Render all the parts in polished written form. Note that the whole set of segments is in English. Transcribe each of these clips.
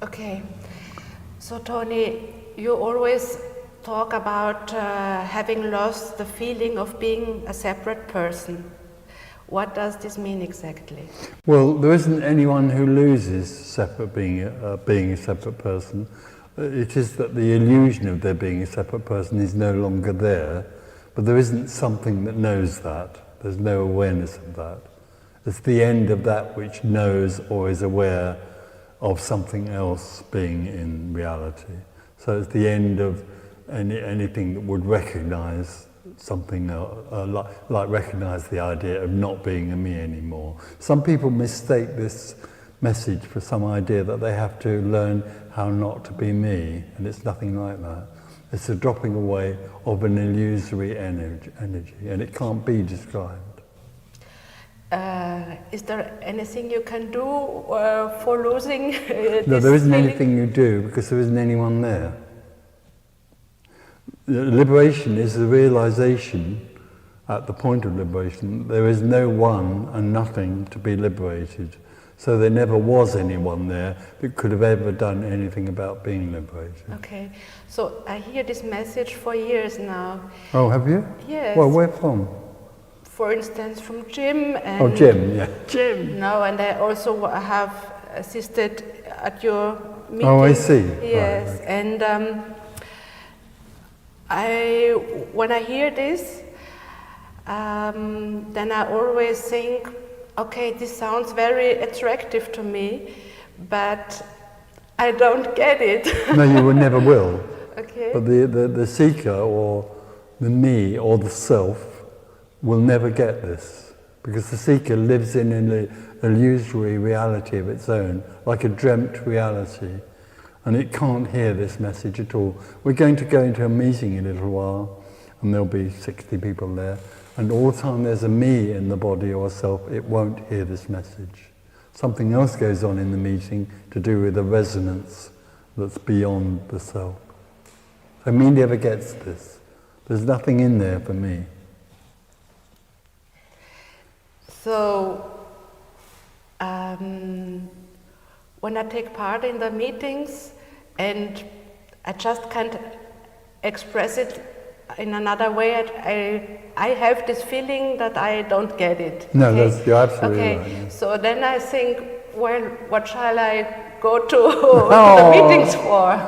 Okay, so Tony, you always talk about having lost the feeling of being a separate person. What does this mean exactly? Well, there isn't anyone who loses being a separate person. It is that the illusion of there being a separate person is no longer there, but there isn't something that knows that. There's no awareness of that. It's the end of that which knows or is aware of something else being in reality. So it's the end of anything that would recognize something, like recognize the idea of not being a me anymore. Some people mistake this message for some idea that they have to learn how not to be me, and it's nothing like that. It's a dropping away of an illusory energy, and it can't be described. Is there anything you can do for losing No, there isn't feeling? anything you do because there isn't anyone there. Liberation is the realization, at the point of liberation, there is no one and nothing to be liberated. So there never was anyone there that could have ever done anything about being liberated. Okay, so I hear this message for years now. Oh, have you? Yes. Well, where from? For instance, from Jim. And Oh, Jim, yeah. Jim! no, and I also have assisted at your meeting. Oh, I see. Yes, Right, okay. and when I hear this, then I always think, okay, this sounds very attractive to me, but I don't get it. No, you never will. Okay. But the seeker or the me or the self will never get this, because the seeker lives in an illusory reality of its own, like a dreamt reality, and it can't hear this message at all. We're going to go into a meeting in a little while, and there'll be 60 people there, and all the time there's a me in the body or self, it won't hear this message. Something else goes on in the meeting to do with a resonance that's beyond the self. So me never gets this. There's nothing in there for me. So, when I take part in the meetings and I just can't express it in another way, I have this feeling that I don't get it. No, okay? you're absolutely okay. right. Yeah. So then I think, well, what shall I go to the meetings for?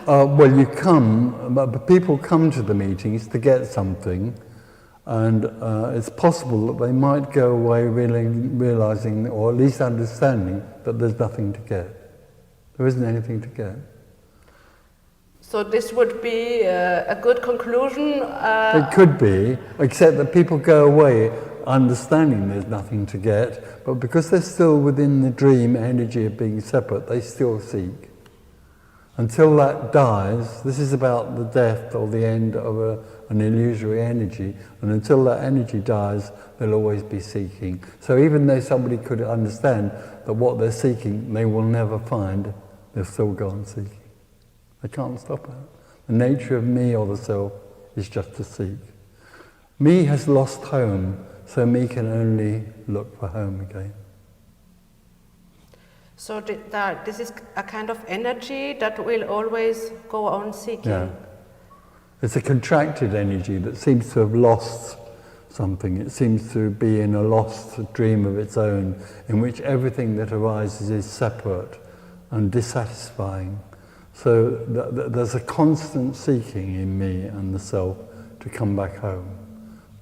Well, you come, but people come to the meetings to get something, and it's possible that they might go away realizing, or at least understanding, that there's nothing to get. There isn't anything to get. So this would be a good conclusion? It could be, except that people go away understanding there's nothing to get, but because they're still within the dream energy of being separate, they still seek. Until that dies, this is about the death or the end of an illusory energy, and until that energy dies, they'll always be seeking. So even though somebody could understand that what they're seeking they will never find, they'll still go on seeking. They can't stop it. The nature of me or the self is just to seek. Me has lost home, so me can only look for home again. So this is a kind of energy that will always go on seeking. Yeah. It's a contracted energy that seems to have lost something. It seems to be in a lost dream of its own, in which everything that arises is separate and dissatisfying. So there's a constant seeking in me and the self to come back home.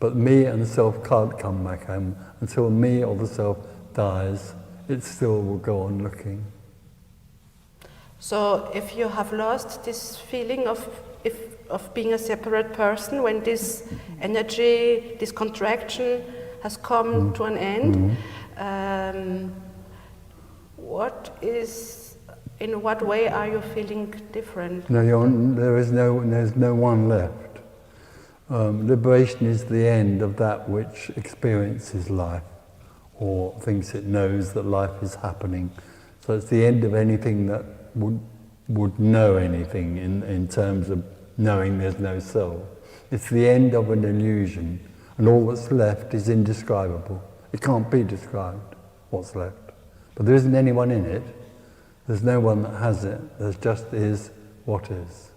But me and the self can't come back home. Until me or the self dies, it still will go on looking. So if you have lost this feeling of being a separate person, when this energy, this contraction has come to an end, in what way are you feeling different? No, there's no one left. Liberation is the end of that which experiences life, or thinks it knows that life is happening. So it's the end of anything that would know anything in terms of knowing there's no self. It's the end of an illusion, and all that's left is indescribable. It can't be described, what's left. But there isn't anyone in it. There's no one that has it. There just is what is.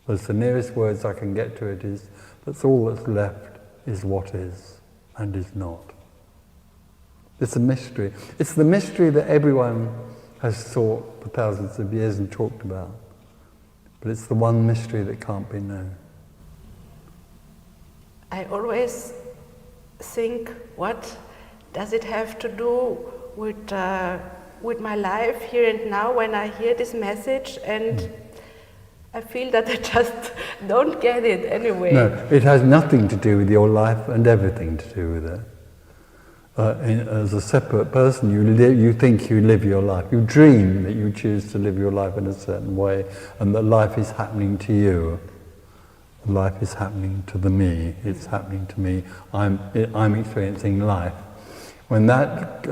That's the nearest words I can get to it is, that's all that's left is what is and is not. It's a mystery. It's the mystery that everyone has sought for thousands of years and talked about. But it's the one mystery that can't be known. I always think, what does it have to do with my life here and now when I hear this message, and I feel that I just don't get it anyway. No, it has nothing to do with your life and everything to do with it. As a separate person, you think you live your life. You dream that you choose to live your life in a certain way, and that life is happening to you. Life is happening to the me. It's happening to me. I'm experiencing life. When that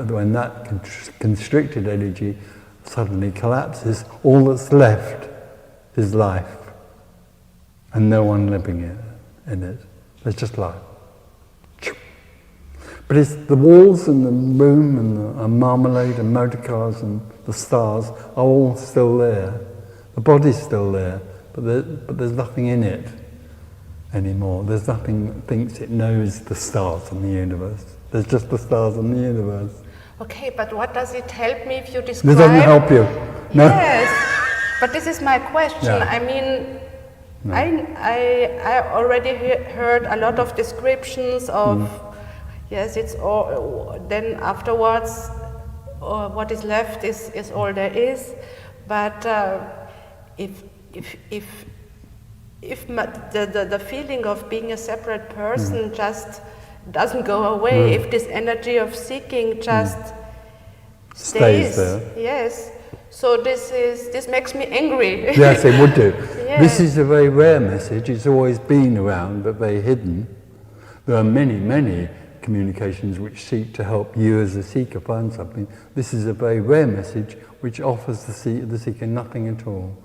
constricted energy suddenly collapses, all that's left is life, and no one living in it. There's just life. But it's the walls and the room and the marmalade and motor cars and the stars are all still there. The body's still there, but there's nothing in it anymore. There's nothing that thinks it knows the stars and the universe. There's just the stars and the universe. Okay, but what does it help me if you describe? It doesn't help you. No. Yes, but this is my question. Yeah. I mean, No. I already heard a lot of descriptions of, yes, it's all, then afterwards, what is left is all there is. But if the feeling of being a separate person just doesn't go away, if this energy of seeking just Stays there. Yes. So this makes me angry. Yes, it would do. Yes. This is a very rare message. It's always been around, but very hidden. There are many, many communications which seek to help you as a seeker find something. This is a very rare message which offers the seeker nothing at all.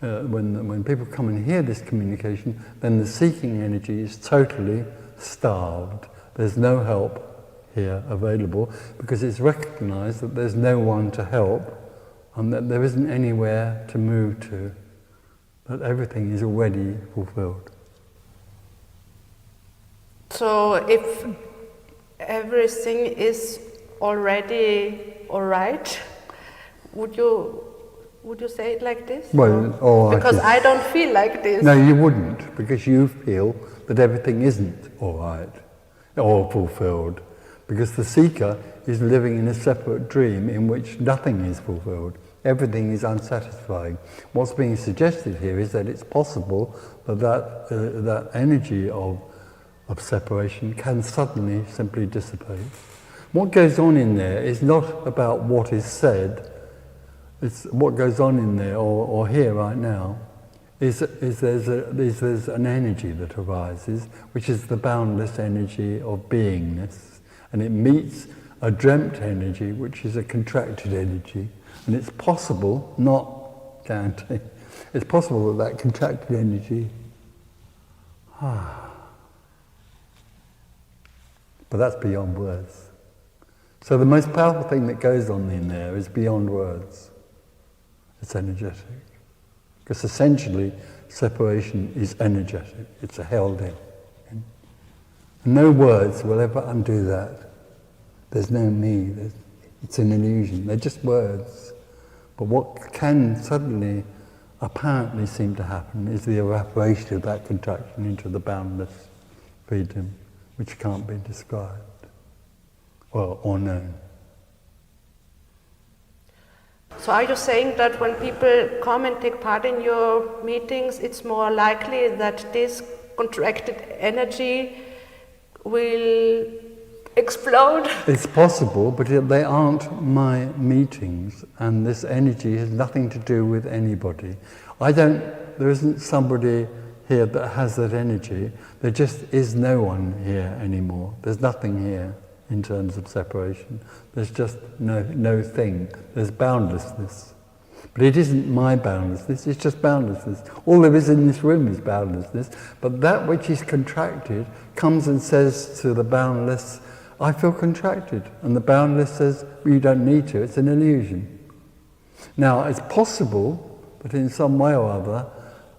When people come and hear this communication, then the seeking energy is totally starved. There's no help here available because it's recognized that there's no one to help and that there isn't anywhere to move to, that everything is already fulfilled. So if everything is already all right, would you say it like this? Well, because I don't feel like this. No, you wouldn't, because you feel that everything isn't all right or fulfilled, because the seeker is living in a separate dream in which nothing is fulfilled. Everything is unsatisfying. What's being suggested here is that it's possible that energy of separation can suddenly simply dissipate. What goes on in there is not about what is said. It's what goes on in there, or here right now, is there's an energy that arises, which is the boundless energy of beingness, and it meets a dreamt energy, which is a contracted energy, and it's possible, not guaranteed, it's possible that contracted energy, but that's beyond words. So the most powerful thing that goes on in there is beyond words. It's energetic. Because essentially, separation is energetic. It's a held in. And no words will ever undo that. There's no me. It's an illusion. They're just words. But what can suddenly, apparently seem to happen is the evaporation of that contraction into the boundless freedom, which can't be described or known. So are you saying that when people come and take part in your meetings, it's more likely that this contracted energy will explode? It's possible, but they aren't my meetings, and this energy has nothing to do with anybody. There isn't somebody here that has that energy. There just is no one here anymore. There's nothing here in terms of separation. There's just no thing. There's boundlessness. But it isn't my boundlessness, it's just boundlessness. All there is in this room is boundlessness, but that which is contracted comes and says to the boundless, I feel contracted. And the boundless says, well, you don't need to, it's an illusion. Now, it's possible that in some way or other,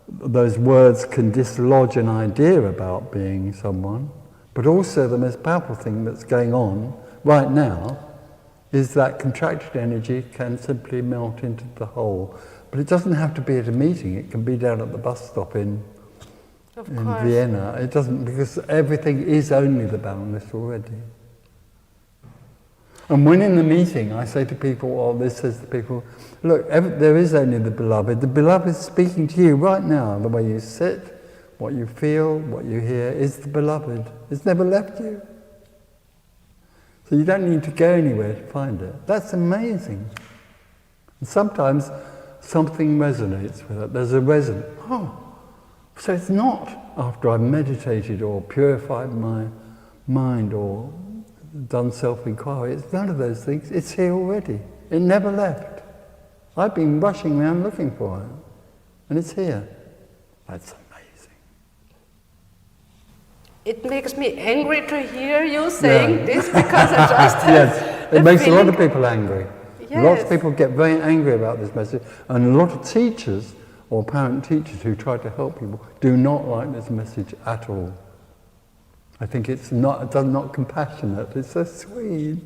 those words can dislodge an idea about being someone, but also the most powerful thing that's going on right now is that contracted energy can simply melt into the whole. But it doesn't have to be at a meeting, it can be down at the bus stop in Vienna. It doesn't, because everything is only the boundless already. And when in the meeting I say to people, or this says to people, look, there is only the beloved. The beloved is speaking to you right now. The way you sit, what you feel, what you hear is the beloved. It's never left you. So you don't need to go anywhere to find it. That's amazing. And sometimes something resonates with it. There's a resonance. Oh, so it's not after I've meditated or purified my mind or done self-inquiry. It's none of those things. It's here already. It never left. I've been rushing around looking for it. And it's here. That's amazing. It makes me angry to hear you saying this, because I just have yes, it makes a lot of people angry. Yes. Lots of people get very angry about this message, and a lot of teachers or parent teachers who try to help people do not like this message at all. I think it's not compassionate. It's so sweet.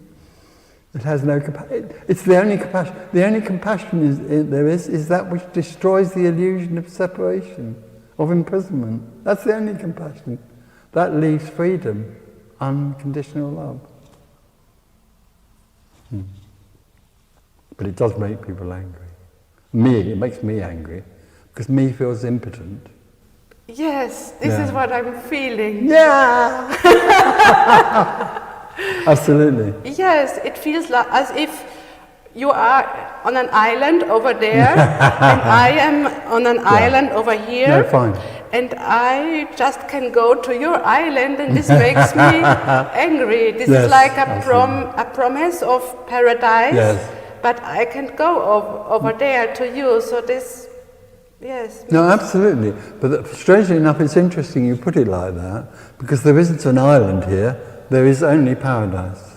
It has no compassion. It's the only compassion. The only compassion there is that which destroys the illusion of separation, of imprisonment. That's the only compassion. That leaves freedom, unconditional love. But it does make people angry. It makes me angry, because me feels impotent. Yes, this is what I'm feeling. Yeah! Absolutely. Yes, it feels like as if you are on an island over there, and I am on an island over here. No, fine. And I just can go to your island, and this makes me angry. This is like a promise of paradise. Yes. But I can't go over there to you, so this, yes. No, absolutely. But strangely enough, it's interesting you put it like that, because there isn't an island here, there is only paradise.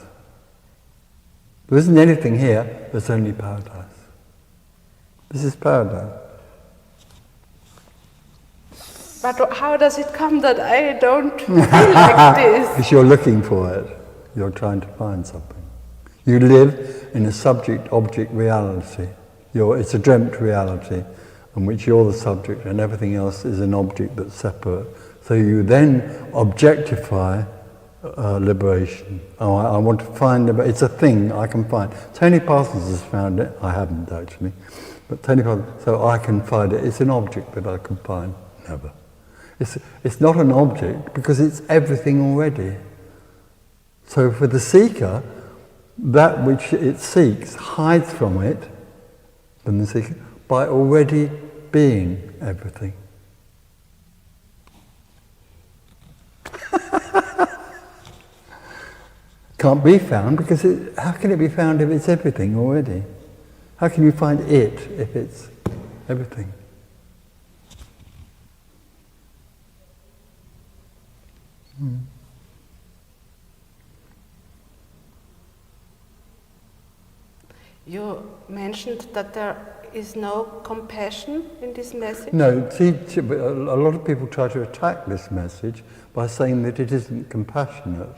There isn't anything here, there's only paradise. This is paradise. But how does it come that I don't feel like this? Because you're looking for it, you're trying to find something. You live in a subject-object reality. It's a dreamt reality in which you're the subject and everything else is an object that's separate. So you then objectify liberation. Oh, I want to find it's a thing I can find. Tony Parsons has found it. I haven't actually. But Tony Parsons, so I can find it. It's an object that I can find. Never. It's not an object because it's everything already. So for the seeker, that which it seeks hides from it, from the seeker, by already being everything. Can't be found because how can it be found if it's everything already? How can you find it if it's everything? You mentioned that there is no compassion in this message? No, a lot of people try to attack this message by saying that it isn't compassionate.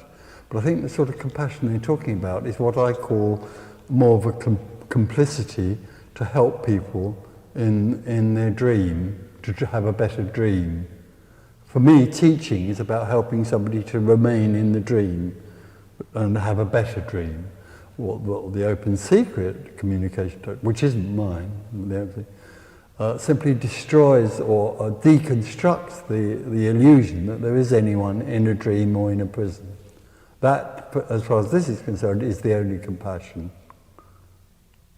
But I think the sort of compassion they're talking about is what I call more of a complicity to help people in their dream, to have a better dream. For me, teaching is about helping somebody to remain in the dream and have a better dream. What the open secret communication, which isn't mine, simply destroys or deconstructs the illusion that there is anyone in a dream or in a prison. That, as far as this is concerned, is the only compassion.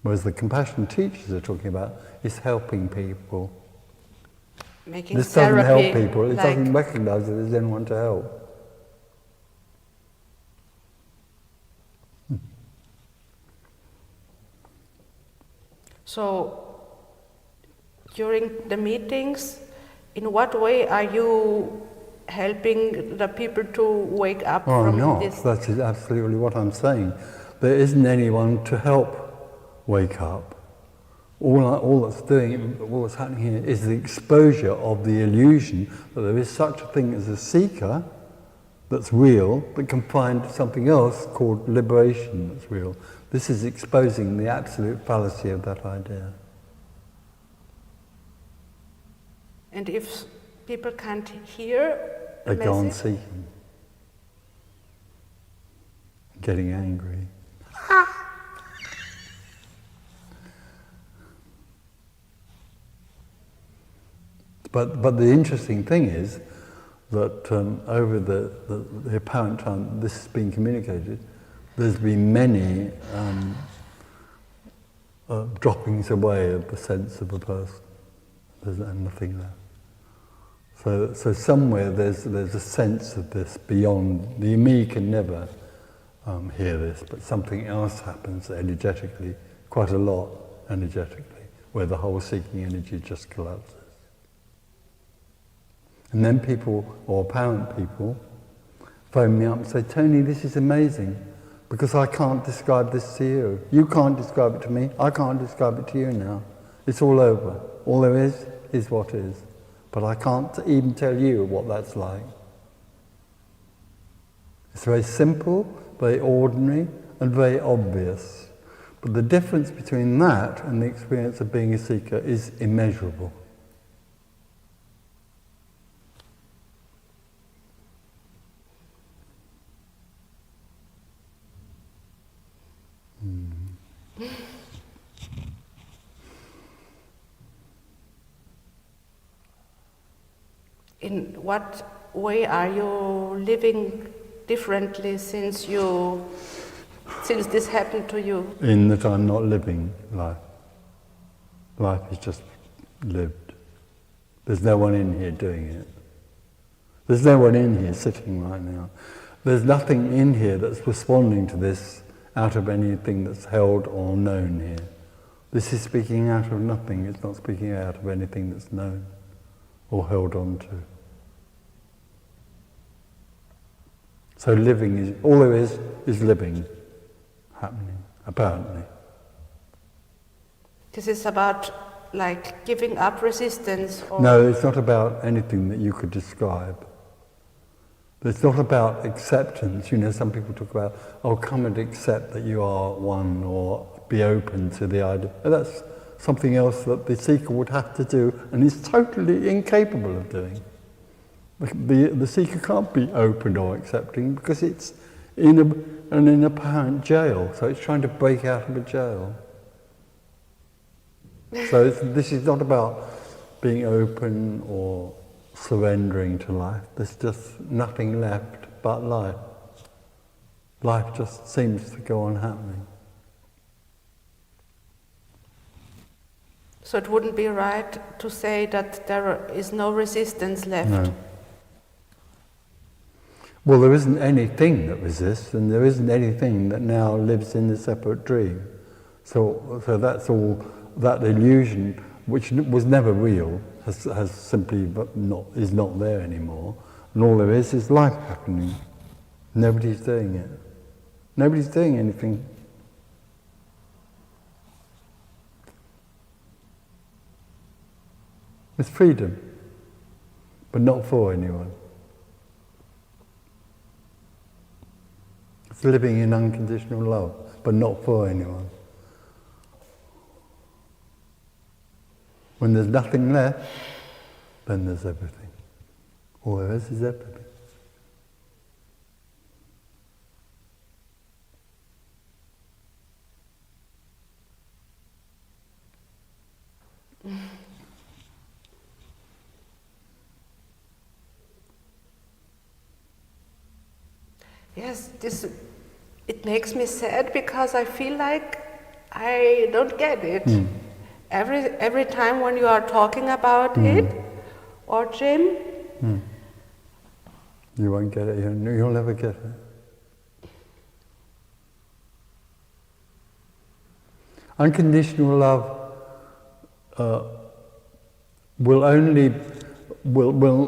Whereas the compassion teachers are talking about is helping people. Making this doesn't help therapy, people, it doesn't recognize that there's anyone to help. So, during the meetings, in what way are you helping the people to wake up from this? That is absolutely what I'm saying. There isn't anyone to help wake up. all that's happening here is the exposure of the illusion that there is such a thing as a seeker that's real, that can find something else called liberation that's real. This is exposing the absolute fallacy of that idea. And if people can't hear the They go on message, seeking, getting angry. But the interesting thing is that over the apparent time this has been communicated, there's been many droppings away of the sense of a person. There's nothing left. So somewhere there's a sense of this beyond. The me can never hear this, but something else happens energetically, quite a lot energetically, where the whole seeking energy just collapses. And then people, or apparent people, phone me up and say, Tony, this is amazing, because I can't describe this to you. You can't describe it to me, I can't describe it to you now. It's all over. All there is what is. But I can't even tell you what that's like. It's very simple, very ordinary, and very obvious. But the difference between that and the experience of being a seeker is immeasurable. In what way are you living differently since this happened to you? In that I'm not living life. Life is just lived. There's no one in here doing it. There's no one in here sitting right now. There's nothing in here that's responding to this out of anything that's held or known here. This is speaking out of nothing. It's not speaking out of anything that's known or held on to. So living is, all there is living, happening, apparently. This is about like giving up resistance or... No, it's not about anything that you could describe. It's not about acceptance. You know, some people talk about, oh, come and accept that you are one, or be open to the idea. And that's something else that the seeker would have to do and is totally incapable of doing. The seeker can't be open or accepting because it's in an apparent jail, so it's trying to break out of a jail. So this is not about being open or surrendering to life. There's just nothing left but life. Life just seems to go on happening. So it wouldn't be right to say that there is no resistance left? No. Well, there isn't anything that resists, and there isn't anything that now lives in the separate dream. So that's all, that illusion, which was never real, has simply is not there anymore. And all there is life happening. Nobody's doing it. Nobody's doing anything. It's freedom, but not for anyone. It's living in unconditional love, but not for anyone. When there's nothing left, then there's everything. All there is everything. Yes, it makes me sad because I feel like I don't get it. Every time when you are talking about it, or Jim, you won't get it. You'll never get it. Unconditional love will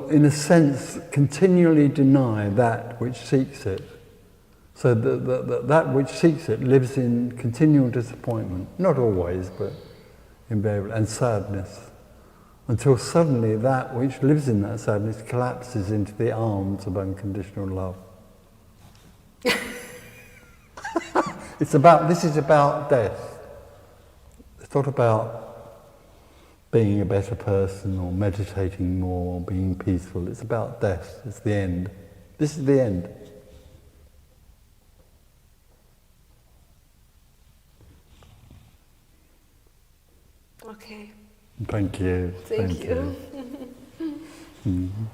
in a sense continually deny that which seeks it. So that which seeks it lives in continual disappointment. Not always, but invariably, and sadness. Until suddenly that which lives in that sadness collapses into the arms of unconditional love. This is about death. It's not about being a better person or meditating more or being peaceful. It's about death. It's the end. This is the end. Okay. Thank you. Thank you. Mm-hmm.